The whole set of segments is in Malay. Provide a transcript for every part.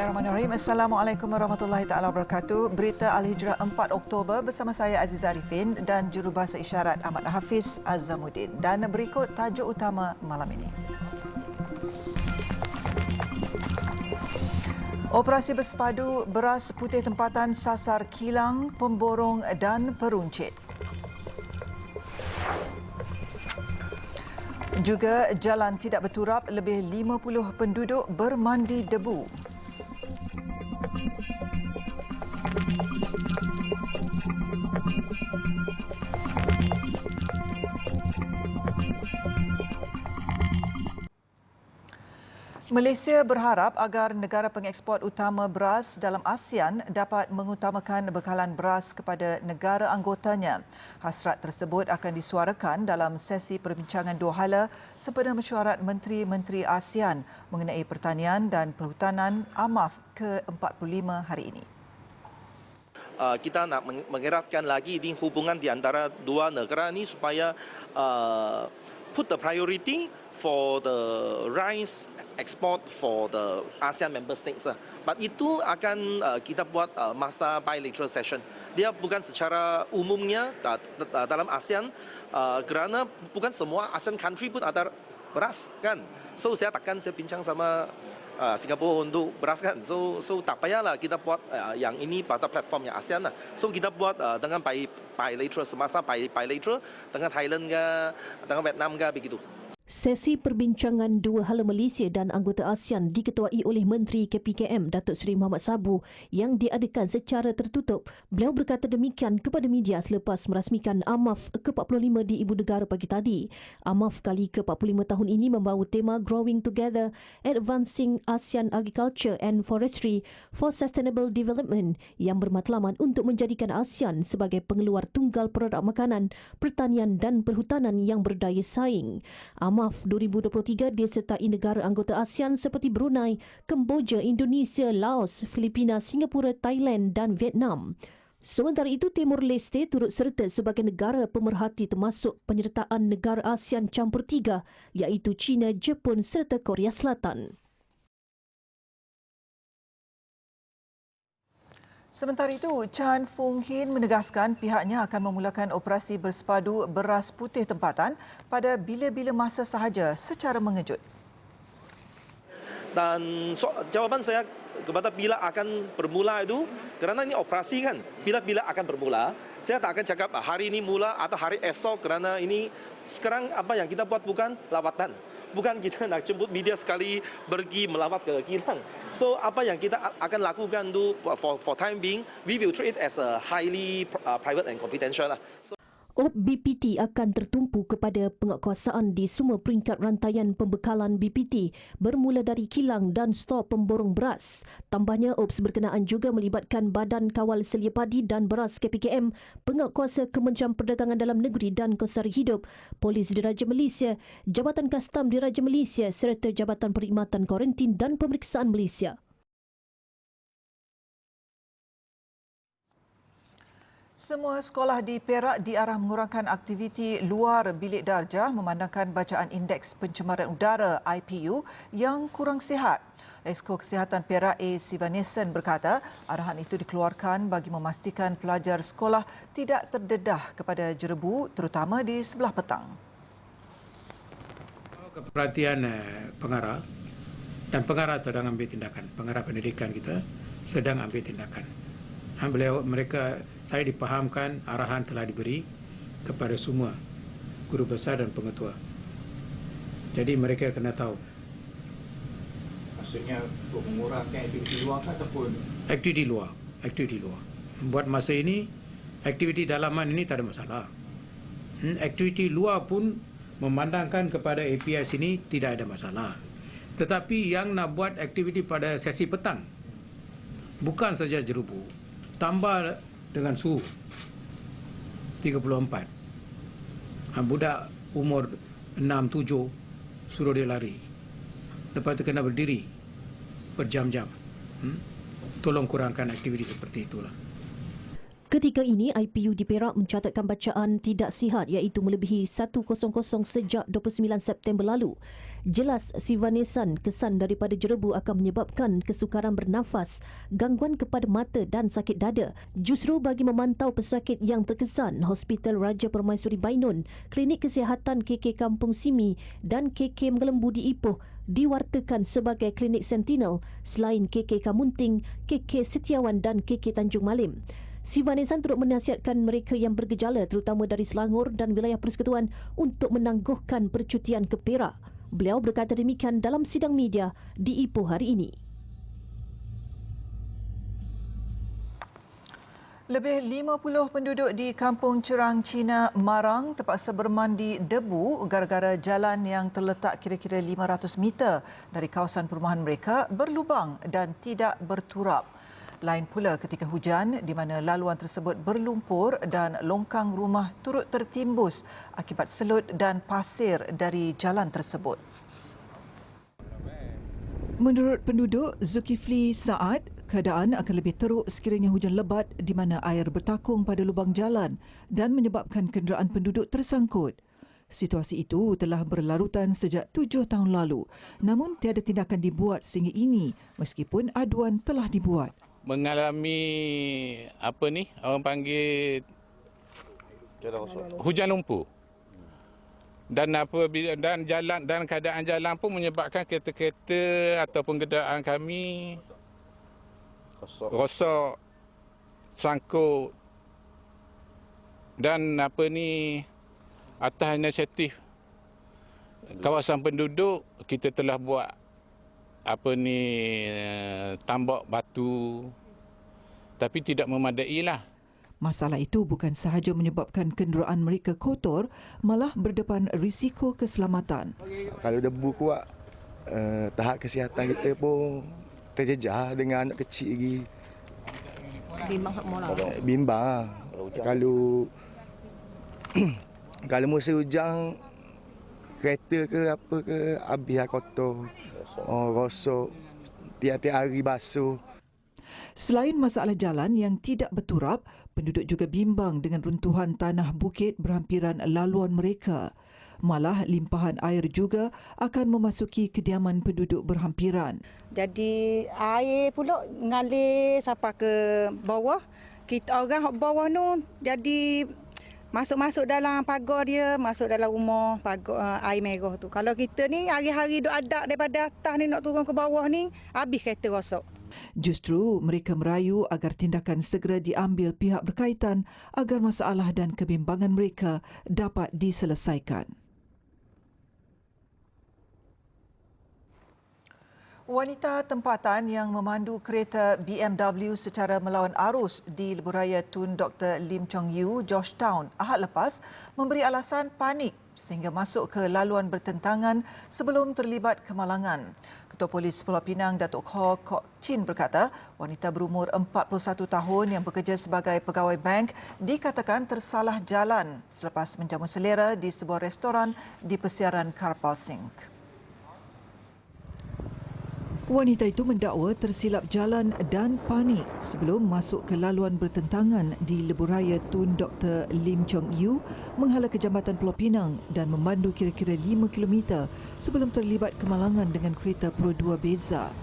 Bismillahirrahmanirrahim. Assalamualaikum warahmatullahi taala wabarakatuh. Berita Al-Hijrah 4 Oktober bersama saya Aziza Arifin dan jurubahasa isyarat Ahmad Hafiz Azamuddin. Dan berikut tajuk utama malam ini. Operasi bersepadu beras putih tempatan sasar kilang, pemborong dan peruncit. Juga jalan tidak berturap, lebih 50 penduduk bermandi debu. Malaysia berharap agar negara pengeksport utama beras dalam ASEAN dapat mengutamakan bekalan beras kepada negara anggotanya. Hasrat tersebut akan disuarakan dalam sesi perbincangan dua hala sempena mesyuarat Menteri-Menteri ASEAN mengenai pertanian dan perhutanan AMAF ke-45 hari ini. Kita nak mengeratkan lagi di hubungan di antara dua negara ini supaya put the priority for the rice export for the ASEAN member states. But itu akan kita buat masa bilateral session. Dia bukan secara umumnya dalam ASEAN kerana bukan semua ASEAN country pun ada beras kan. So saya bincang sama Singapura untuk beras kan. So tak payahlah kita buat yang ini pada platform yang ASEAN lah. So kita buat dengan bilateral, semasa bilateral dengan Thailand ke, dengan Vietnam ke begitu. Sesi perbincangan dua hala Malaysia dan anggota ASEAN diketuai oleh Menteri KPKM Datuk Seri Muhammad Sabu yang diadakan secara tertutup. Beliau berkata demikian kepada media selepas merasmikan AMAF ke-45 di Ibu Negara pagi tadi. AMAF kali ke-45 tahun ini membawa tema Growing Together, Advancing ASEAN Agriculture and Forestry for Sustainable Development yang bermatlamat untuk menjadikan ASEAN sebagai pengeluar tunggal produk makanan, pertanian dan perhutanan yang berdaya saing. AMAF 2023 disertai negara anggota ASEAN seperti Brunei, Kemboja, Indonesia, Laos, Filipina, Singapura, Thailand dan Vietnam. Sementara itu, Timur Leste turut serta sebagai negara pemerhati termasuk penyertaan negara ASEAN campur tiga iaitu China, Jepun serta Korea Selatan. Sementara itu, Chan Fung Hin menegaskan pihaknya akan memulakan operasi bersepadu beras putih tempatan pada bila-bila masa sahaja secara mengejut. Dan jawapan saya kepada bila akan bermula itu, kerana ini operasi kan, bila-bila akan bermula, saya tak akan cakap hari ini mula atau hari esok kerana ini sekarang apa yang kita buat bukan lawatan. Bukan kita nak jemput media sekali pergi melawat ke kilang. So apa yang kita akan lakukan tu for time being, we will treat it as a highly private and confidential lah. So, BPT akan tertumpu kepada penguatkuasaan di semua peringkat rantaian pembekalan BPT bermula dari kilang dan stor pemborong beras. Tambahnya, OPS berkenaan juga melibatkan Badan Kawal Selia Padi dan Beras KPKM, penguatkuasa Kementerian Perdagangan Dalam Negeri dan Kelestarian Hidup, Polis Diraja Malaysia, Jabatan Kastam Diraja Malaysia serta Jabatan Perkhidmatan Kuarantin dan Pemeriksaan Malaysia. Semua sekolah di Perak diarah mengurangkan aktiviti luar bilik darjah memandangkan bacaan Indeks Pencemaran Udara IPU yang kurang sihat. Esko Kesihatan Perak A. Sivanesan berkata arahan itu dikeluarkan bagi memastikan pelajar sekolah tidak terdedah kepada jerebu terutama di sebelah petang. Keperhatian pengarah dan pengarah sedang ambil tindakan. Pengarah pendidikan kita sedang ambil tindakan. Saya dipahamkan arahan telah diberi kepada semua guru besar dan pengetua. Jadi mereka kena tahu. Maksudnya untuk mengurangkan aktiviti luar ataupun? Aktiviti luar. Buat masa ini, aktiviti dalaman ini tak ada masalah. Aktiviti luar pun memandangkan kepada APS ini tidak ada masalah. Tetapi yang nak buat aktiviti pada sesi petang, bukan saja jerubu, tambah dengan suhu 34. Budak umur 6-7 suruh dia lari. Lepas itu kena berdiri berjam-jam. Tolong kurangkan aktiviti seperti itulah. Ketika ini, IPU di Perak mencatatkan bacaan tidak sihat iaitu melebihi 100 sejak 29 September lalu. Jelas, sivanesan kesan daripada jerebu akan menyebabkan kesukaran bernafas, gangguan kepada mata dan sakit dada. Justru bagi memantau pesakit yang terkesan, Hospital Raja Permaisuri Bainun, Klinik Kesihatan KK Kampung Simi dan KK Mengelembu di Ipoh diwartakan sebagai klinik sentinel selain KK Kamunting, KK Setiawan dan KK Tanjung Malim. Sivanesan turut menasihatkan mereka yang bergejala terutama dari Selangor dan wilayah Persekutuan untuk menangguhkan percutian ke Perak. Beliau berkata demikian dalam sidang media di Ipoh hari ini. Lebih 50 penduduk di Kampung Cerang, Cina, Marang terpaksa bermandi debu gara-gara jalan yang terletak kira-kira 500 meter dari kawasan perumahan mereka berlubang dan tidak berturap. Lain pula ketika hujan di mana laluan tersebut berlumpur dan longkang rumah turut tertimbus akibat selut dan pasir dari jalan tersebut. Menurut penduduk Zulkifli Saad, keadaan akan lebih teruk sekiranya hujan lebat di mana air bertakung pada lubang jalan dan menyebabkan kenderaan penduduk tersangkut. Situasi itu telah berlarutan sejak 7 tahun lalu, namun tiada tindakan dibuat sehingga ini meskipun aduan telah dibuat. Mengalami orang panggil hujan lumpur dan jalan dan keadaan jalan pun menyebabkan kereta-kereta ataupun kenderaan kami rosak, sangkut dan atas inisiatif kawasan penduduk kita telah buat tambak batu tapi tidak memadailah. Masalah itu bukan sahaja menyebabkan kenderaan mereka kotor, malah berdepan risiko keselamatan. Kalau debu kuat, tahap kesihatan kita pun terjejas dengan anak kecil lagi. Bimbang. Kalau musim hujan, kereta ke apa ke habis kotor. Rosok, tiap-tiap hari basuh. Selain masalah jalan yang tidak berturap, penduduk juga bimbang dengan runtuhan tanah bukit berhampiran laluan mereka. Malah limpahan air juga akan memasuki kediaman penduduk berhampiran. Jadi air pula mengalir sampai ke bawah. Kita orang bawah tu jadi masuk dalam pagar dia, masuk dalam rumah pagar air merah tu. Kalau kita ni hari-hari duk adak daripada atas ni nak turun ke bawah ni, habis kereta rosak. Justru mereka merayu agar tindakan segera diambil pihak berkaitan agar masalah dan kebimbangan mereka dapat diselesaikan. Wanita tempatan yang memandu kereta BMW secara melawan arus di lebuhraya Tun Dr. Lim Chong Yu, Georgetown, Ahad lepas memberi alasan panik sehingga masuk ke laluan bertentangan sebelum terlibat kemalangan. Ketua Polis Pulau Pinang, Datuk Khaw Kok Chin berkata, wanita berumur 41 tahun yang bekerja sebagai pegawai bank dikatakan tersalah jalan selepas menjamu selera di sebuah restoran di persiaran Karpal-Sink. Wanita itu mendakwa tersilap jalan dan panik sebelum masuk ke laluan bertentangan di lebuhraya Tun Dr. Lim Chong Yu menghala ke Jambatan Pulau Pinang dan memandu kira-kira 5 km sebelum terlibat kemalangan dengan kereta Pro 2 Beza.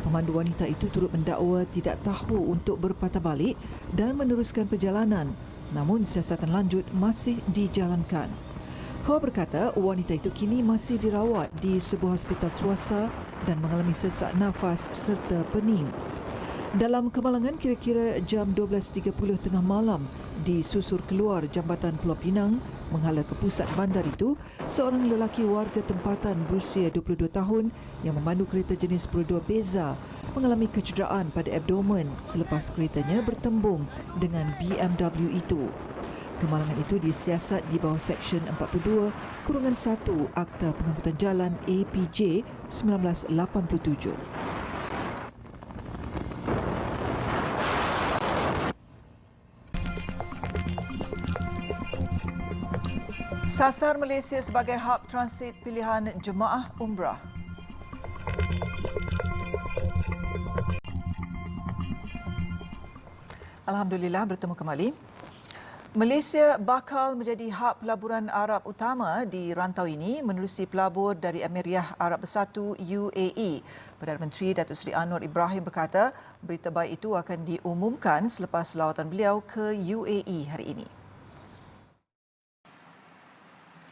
Pemandu wanita itu turut mendakwa tidak tahu untuk berpatah balik dan meneruskan perjalanan, namun siasatan lanjut masih dijalankan. Khaw berkata wanita itu kini masih dirawat di sebuah hospital swasta dan mengalami sesak nafas serta pening. Dalam kemalangan kira-kira jam 12.30 tengah malam di susur keluar Jambatan Pulau Pinang menghala ke pusat bandar itu, seorang lelaki warga tempatan berusia 22 tahun yang memandu kereta jenis Pro 2 Beza mengalami kecederaan pada abdomen selepas keretanya bertembung dengan BMW itu. Kemalangan itu disiasat di bawah Seksyen 42, Kurungan 1 Akta Pengangkutan Jalan APJ 1987. Sasar Malaysia sebagai hub transit pilihan jemaah umrah. Alhamdulillah bertemu kembali. Malaysia bakal menjadi hub pelaburan Arab utama di rantau ini menerusi pelabur dari Emiriah Arab Bersatu UAE. Perdana Menteri Datuk Seri Anwar Ibrahim berkata berita baik itu akan diumumkan selepas lawatan beliau ke UAE hari ini.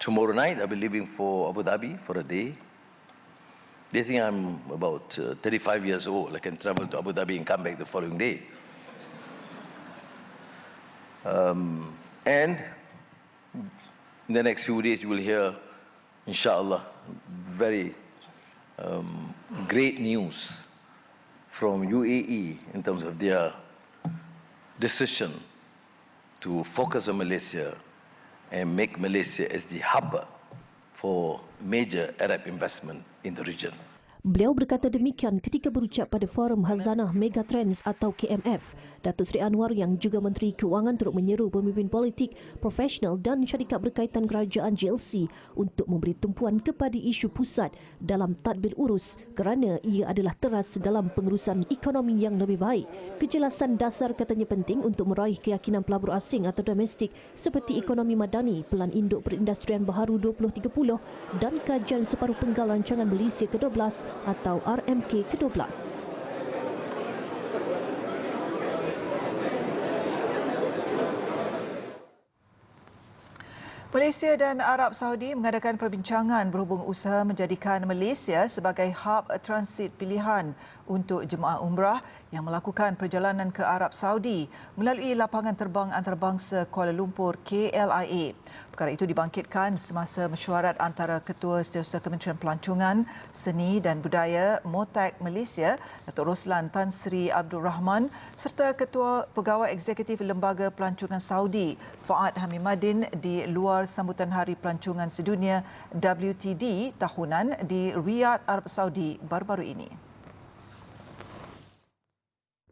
Tomorrow night I'll be leaving for Abu Dhabi for a day. They think I'm about 35 years old. I can travel to Abu Dhabi and come back the following day. And in the next few days you will hear, inshallah, very great news from UAE in terms of their decision to focus on Malaysia and make Malaysia as the hub for major Arab investment in the region. Beliau berkata demikian ketika berucap pada Forum Khazanah Megatrends atau KMF. Datuk Seri Anwar yang juga Menteri Kewangan turut menyeru pemimpin politik, profesional dan syarikat berkaitan kerajaan GLC untuk memberi tumpuan kepada isu pusat dalam tadbir urus kerana ia adalah teras dalam pengurusan ekonomi yang lebih baik. Kejelasan dasar katanya penting untuk meraih keyakinan pelabur asing atau domestik seperti ekonomi madani, Pelan Induk Perindustrian Baharu 2030 dan kajian separuh penggal rancangan Malaysia ke-12 atau RMK ke-12. Malaysia dan Arab Saudi mengadakan perbincangan berhubung usaha menjadikan Malaysia sebagai hub transit pilihan untuk jemaah umrah yang melakukan perjalanan ke Arab Saudi melalui lapangan terbang antarabangsa Kuala Lumpur KLIA. Perkara itu dibangkitkan semasa mesyuarat antara Ketua Setiausaha Kementerian Pelancongan, Seni dan Budaya MOTAC Malaysia, Datuk Roslan Tan Sri Abdul Rahman serta Ketua Pegawai Eksekutif Lembaga Pelancongan Saudi, Fa'ad Hamimadin di luar sambutan Hari Pelancongan Sedunia WTD tahunan di Riyadh, Arab Saudi baru-baru ini.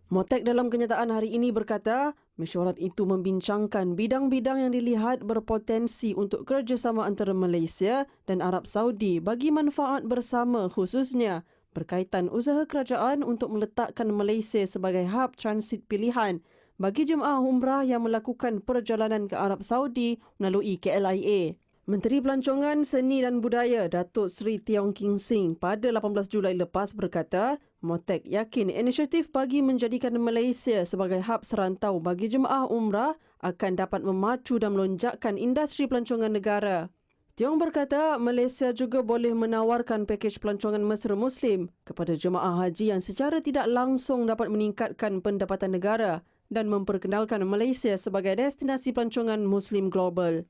MOTAC dalam kenyataan hari ini berkata, mesyuarat itu membincangkan bidang-bidang yang dilihat berpotensi untuk kerjasama antara Malaysia dan Arab Saudi bagi manfaat bersama khususnya berkaitan usaha kerajaan untuk meletakkan Malaysia sebagai hub transit pilihan bagi jemaah umrah yang melakukan perjalanan ke Arab Saudi melalui KLIA. Menteri Pelancongan, Seni dan Budaya Datuk Seri Tiong King Sing pada 18 Julai lepas berkata, MOTAC yakin inisiatif bagi menjadikan Malaysia sebagai hub serantau bagi jemaah umrah akan dapat memacu dan melonjakkan industri pelancongan negara. Tiong berkata, Malaysia juga boleh menawarkan pakej pelancongan mesra Muslim kepada jemaah haji yang secara tidak langsung dapat meningkatkan pendapatan negara dan memperkenalkan Malaysia sebagai destinasi pelancongan Muslim global.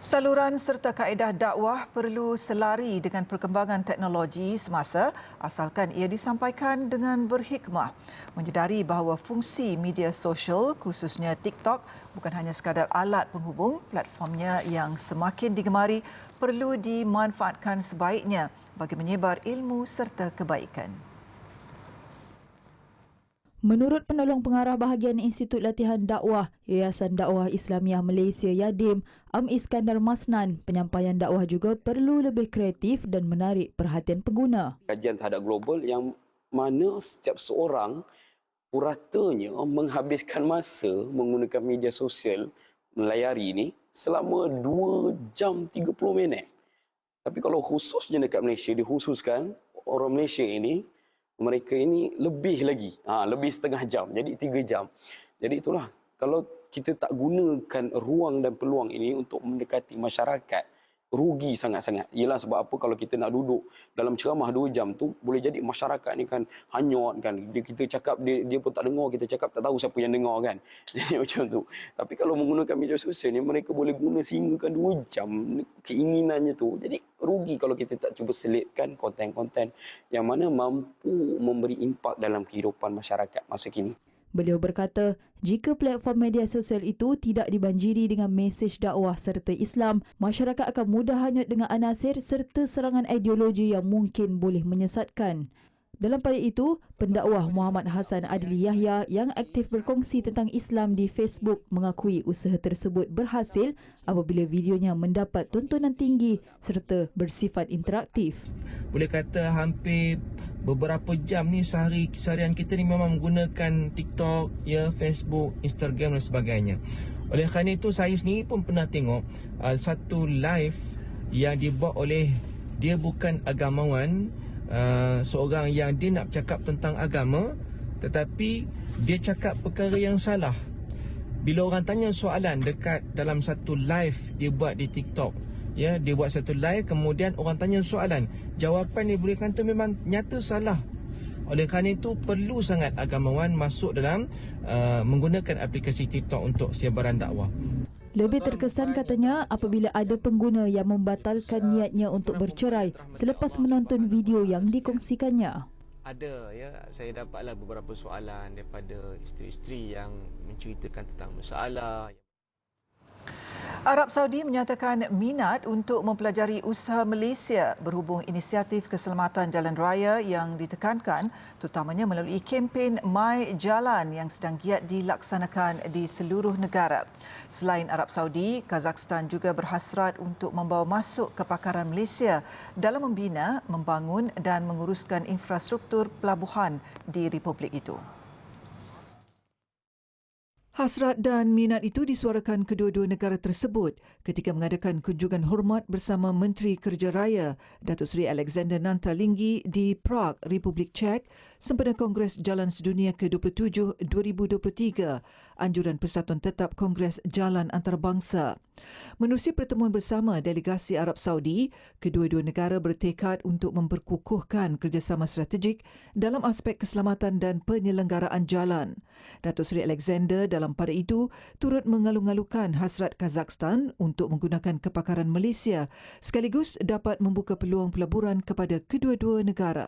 Saluran serta kaedah dakwah perlu selari dengan perkembangan teknologi semasa asalkan ia disampaikan dengan berhikmah. Menyedari bahawa fungsi media sosial khususnya TikTok bukan hanya sekadar alat penghubung, platformnya yang semakin digemari perlu dimanfaatkan sebaiknya bagi menyebar ilmu serta kebaikan. Menurut penolong pengarah bahagian Institut Latihan Dakwah Yayasan Dakwah Islamiah Malaysia Yadim, Iskandar Masnan, penyampaian dakwah juga perlu lebih kreatif dan menarik perhatian pengguna. Kajian terhadap global yang mana setiap seorang puratanya menghabiskan masa menggunakan media sosial melayari ini selama 2 jam 30 minit. Tapi kalau khususnya dekat Malaysia, dikhususkan orang Malaysia ini, mereka ini lebih lagi, lebih setengah jam, jadi 3 jam. Jadi itulah, kalau kita tak gunakan ruang dan peluang ini untuk mendekati masyarakat, rugi sangat-sangat. Ialah sebab apa kalau kita nak duduk dalam ceramah 2 jam tu, boleh jadi masyarakat ni kan hanyut kan. Kita cakap, dia pun tak dengar, kita cakap tak tahu siapa yang dengar kan. Jadi macam tu. Tapi kalau menggunakan media sosial ni, mereka boleh guna sehingga 2 jam keinginannya tu. Jadi rugi kalau kita tak cuba selitkan konten-konten yang mana mampu memberi impak dalam kehidupan masyarakat masa kini. Beliau berkata, jika platform media sosial itu tidak dibanjiri dengan mesej dakwah serta Islam, masyarakat akan mudah hanyut dengan anasir serta serangan ideologi yang mungkin boleh menyesatkan. Dalam pada itu, pendakwah Muhammad Hassan Adli Yahya yang aktif berkongsi tentang Islam di Facebook mengakui usaha tersebut berhasil apabila videonya mendapat tontonan tinggi serta bersifat interaktif. Boleh kata hampir beberapa jam ni seharian kita ni memang menggunakan TikTok, ya, Facebook, Instagram dan sebagainya. Oleh kerana itu saya sendiri pun pernah tengok satu live yang dibuat oleh dia bukan agamawan, seorang yang dia nak bercakap tentang agama tetapi dia cakap perkara yang salah. Bila orang tanya soalan dekat dalam satu live dia buat di TikTok, ya, dia buat satu live kemudian orang tanya soalan, jawapan dia boleh kata memang nyata salah. Oleh kerana itu perlu sangat agamawan masuk dalam menggunakan aplikasi TikTok untuk siaran dakwah. Lebih terkesan katanya apabila ada pengguna yang membatalkan niatnya untuk bercerai selepas menonton video yang dikongsikannya. Ada, ya, saya dapatlah beberapa soalan daripada isteri-isteri yang menceritakan tentang masalah. Arab Saudi menyatakan minat untuk mempelajari usaha Malaysia berhubung inisiatif keselamatan jalan raya yang ditekankan terutamanya melalui kempen My Jalan yang sedang giat dilaksanakan di seluruh negara. Selain Arab Saudi, Kazakhstan juga berhasrat untuk membawa masuk kepakaran Malaysia dalam membina, membangun dan menguruskan infrastruktur pelabuhan di republik itu. Hasrat dan minat itu disuarakan kedua-dua negara tersebut ketika mengadakan kunjungan hormat bersama Menteri Kerja Raya Datuk Seri Alexander Nantalinggi di Prague, Republik Czech sempena Kongres Jalan Sedunia ke-27 2023, anjuran Persatuan Tetap Kongres Jalan Antarabangsa. Menerusi pertemuan bersama delegasi Arab Saudi, kedua-dua negara bertekad untuk memperkukuhkan kerjasama strategik dalam aspek keselamatan dan penyelenggaraan jalan. Datuk Seri Alexander dalam pada itu turut mengalu-alukan hasrat Kazakhstan untuk menggunakan kepakaran Malaysia sekaligus dapat membuka peluang pelaburan kepada kedua-dua negara.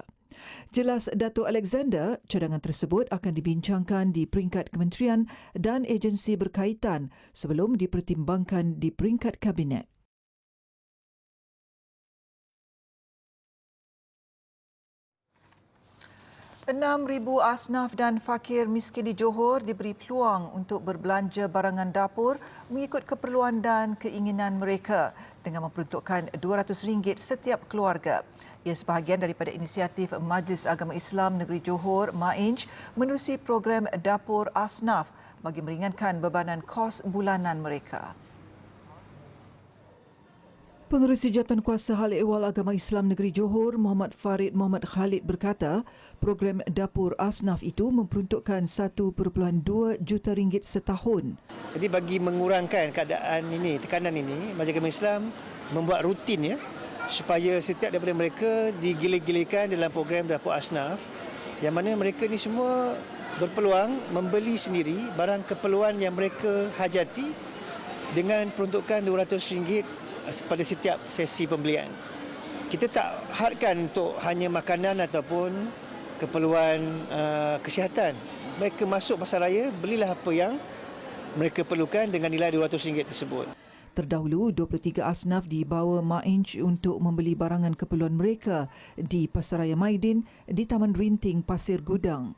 Jelas Datuk Alexander, cadangan tersebut akan dibincangkan di peringkat kementerian dan agensi berkaitan sebelum dipertimbangkan di peringkat kabinet. Ribu asnaf dan fakir miskin di Johor diberi peluang untuk berbelanja barangan dapur mengikut keperluan dan keinginan mereka dengan memperuntukkan RM200 setiap keluarga. Ia sebahagian daripada inisiatif Majlis Agama Islam Negeri Johor, MAINJ, menerusi program Dapur Asnaf bagi meringankan bebanan kos bulanan mereka. Pengerusi Jawatankuasa Hal Ehwal Agama Islam Negeri Johor, Muhammad Farid Muhammad Khalid berkata, program Dapur Asnaf itu memperuntukkan RM1.2 juta setahun. Jadi bagi mengurangkan keadaan ini, tekanan ini, Majlis Agama Islam membuat rutin, ya, supaya setiap daripada mereka digilirkan dalam program Dapur Asnaf yang mana mereka ni semua berpeluang membeli sendiri barang keperluan yang mereka hajati dengan peruntukan RM200 pada setiap sesi pembelian. Kita tak hadkan untuk hanya makanan ataupun keperluan kesihatan. Mereka masuk pasar raya, belilah apa yang mereka perlukan dengan nilai RM200 tersebut. Terdahulu, 23 asnaf dibawa MAINJ untuk membeli barangan keperluan mereka di Pasaraya Maidin di Taman Rinting Pasir Gudang.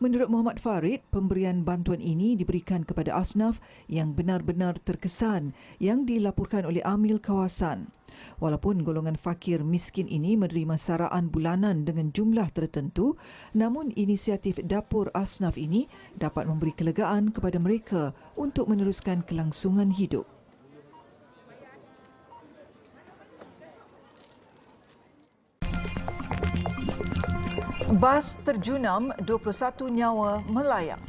Menurut Muhammad Farid, pemberian bantuan ini diberikan kepada asnaf yang benar-benar terkesan yang dilaporkan oleh amil kawasan. Walaupun golongan fakir miskin ini menerima saraan bulanan dengan jumlah tertentu, namun inisiatif Dapur Asnaf ini dapat memberi kelegaan kepada mereka untuk meneruskan kelangsungan hidup. Bas terjunam, 21 nyawa melayang.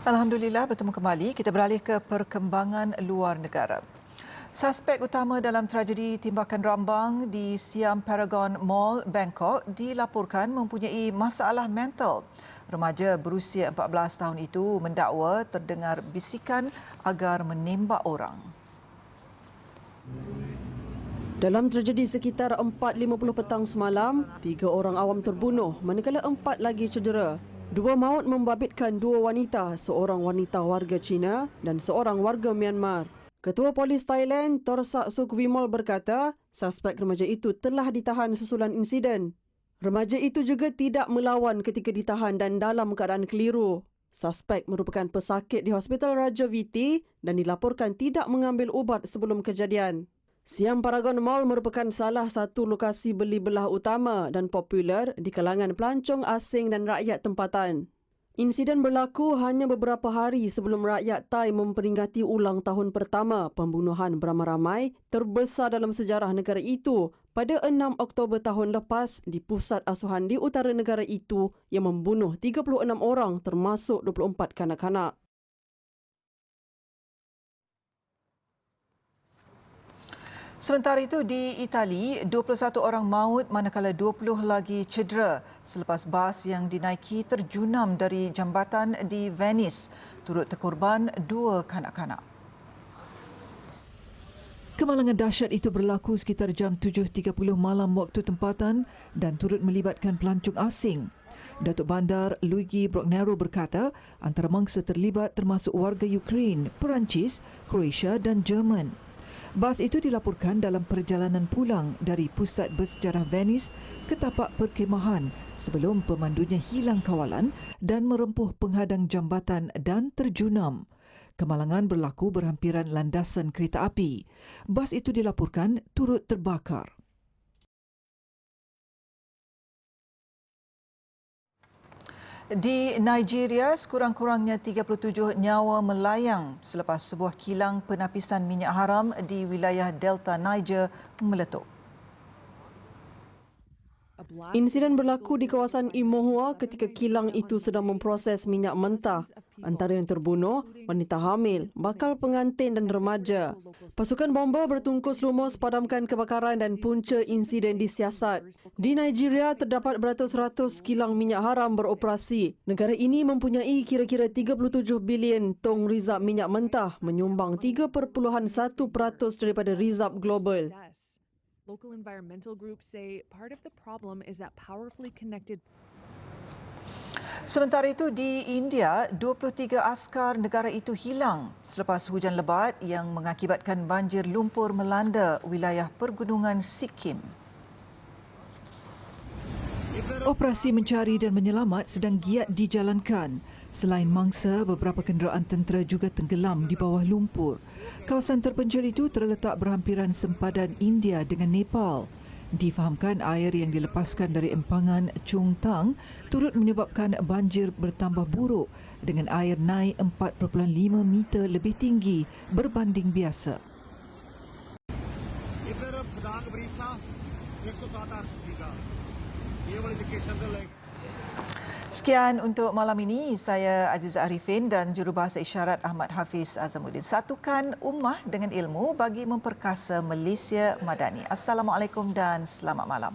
Alhamdulillah, bertemu kembali. Kita beralih ke perkembangan luar negara. Suspek utama dalam tragedi timbakan rambang di Siam Paragon Mall, Bangkok dilaporkan mempunyai masalah mental. Remaja berusia 14 tahun itu mendakwa terdengar bisikan agar menembak orang. Dalam tragedi sekitar 4.50 petang semalam, 3 orang awam terbunuh manakala 4 lagi cedera. 2 maut membabitkan 2 wanita, seorang wanita warga Cina dan seorang warga Myanmar. Ketua Polis Thailand, Torsak Sukwimol berkata, suspek remaja itu telah ditahan susulan insiden. Remaja itu juga tidak melawan ketika ditahan dan dalam keadaan keliru. Suspek merupakan pesakit di Hospital Raja Viti dan dilaporkan tidak mengambil ubat sebelum kejadian. Siam Paragon Mall merupakan salah satu lokasi beli belah utama dan popular di kalangan pelancong asing dan rakyat tempatan. Insiden berlaku hanya beberapa hari sebelum rakyat Thai memperingati ulang tahun pertama pembunuhan beramai-ramai terbesar dalam sejarah negara itu pada 6 Oktober tahun lepas di pusat asuhan di utara negara itu yang membunuh 36 orang termasuk 24 kanak-kanak. Sementara itu, di Itali, 21 orang maut manakala 20 lagi cedera selepas bas yang dinaiki terjunam dari jambatan di Venice, turut terkorban 2 kanak-kanak. Kemalangan dahsyat itu berlaku sekitar jam 7.30 malam waktu tempatan dan turut melibatkan pelancong asing. Datuk Bandar Luigi Brognero berkata, antara mangsa terlibat termasuk warga Ukraine, Perancis, Croatia dan Jerman. Bas itu dilaporkan dalam perjalanan pulang dari pusat bersejarah Venice ke tapak perkhemahan sebelum pemandunya hilang kawalan dan merempuh penghadang jambatan dan terjunam. Kemalangan berlaku berhampiran landasan kereta api. Bas itu dilaporkan turut terbakar. Di Nigeria, sekurang-kurangnya 37 nyawa melayang selepas sebuah kilang penapisan minyak haram di wilayah Delta Niger meletup. Insiden berlaku di kawasan Imohua ketika kilang itu sedang memproses minyak mentah. Antara yang terbunuh, wanita hamil, bakal pengantin dan remaja. Pasukan bomba bertungkus lumus padamkan kebakaran dan punca insiden disiasat. Di Nigeria, terdapat beratus-ratus kilang minyak haram beroperasi. Negara ini mempunyai kira-kira 37 bilion tong rizab minyak mentah, menyumbang 3.1% daripada rizab global. Local environmental groups say part of the problem is that powerfully connected. Sementara itu, di India, 23 askar negara itu hilang selepas hujan lebat yang mengakibatkan banjir lumpur melanda wilayah pergunungan Sikkim. Operasi mencari dan menyelamat sedang giat dijalankan. Selain mangsa, beberapa kenderaan tentera juga tenggelam di bawah lumpur. Kawasan terpencil itu terletak berhampiran sempadan India dengan Nepal. Difahamkan air yang dilepaskan dari empangan Chungtang turut menyebabkan banjir bertambah buruk dengan air naik 4.5 meter lebih tinggi berbanding biasa. Sekian untuk malam ini. Saya Aziza Arifin dan Jurubahasa Isyarat Ahmad Hafiz Azamuddin. Satukan ummah dengan ilmu bagi memperkasa Malaysia Madani. Assalamualaikum dan selamat malam.